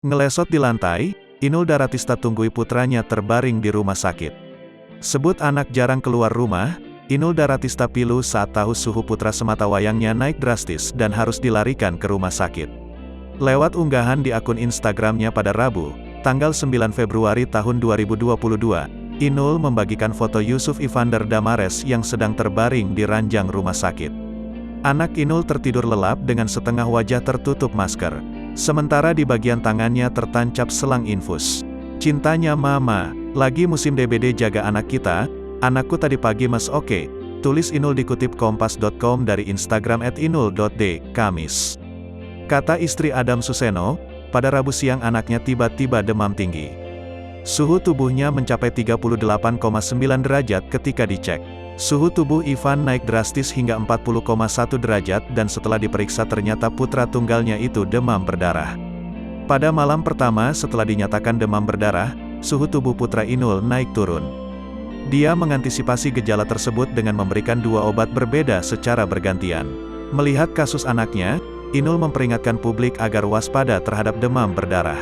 Ngelesot di lantai, Inul Daratista tunggui putranya terbaring di rumah sakit. Sebut anak jarang keluar rumah, Inul Daratista pilu saat tahu suhu putra sematawayangnya naik drastis dan harus dilarikan ke rumah sakit. Lewat unggahan di akun Instagramnya pada Rabu, tanggal 9 Februari tahun 2022, Inul membagikan foto Yusuf Evander Damares yang sedang terbaring di ranjang rumah sakit. Anak Inul tertidur lelap dengan setengah wajah tertutup masker. Sementara di bagian tangannya tertancap selang infus. Cintanya mama, lagi musim DBD jaga anak kita, anakku tadi pagi mas oke, tulis Inul dikutip kompas.com dari Instagram @inul.d, Kamis. Kata istri Adam Suseno, pada Rabu siang anaknya tiba-tiba demam tinggi. Suhu tubuhnya mencapai 38,9 derajat ketika dicek. Suhu tubuh Ivan naik drastis hingga 40,1 derajat dan setelah diperiksa ternyata putra tunggalnya itu demam berdarah. Pada malam pertama setelah dinyatakan demam berdarah, suhu tubuh putra Inul naik turun. Dia mengantisipasi gejala tersebut dengan memberikan 2 obat berbeda secara bergantian. Melihat kasus anaknya, Inul memperingatkan publik agar waspada terhadap demam berdarah.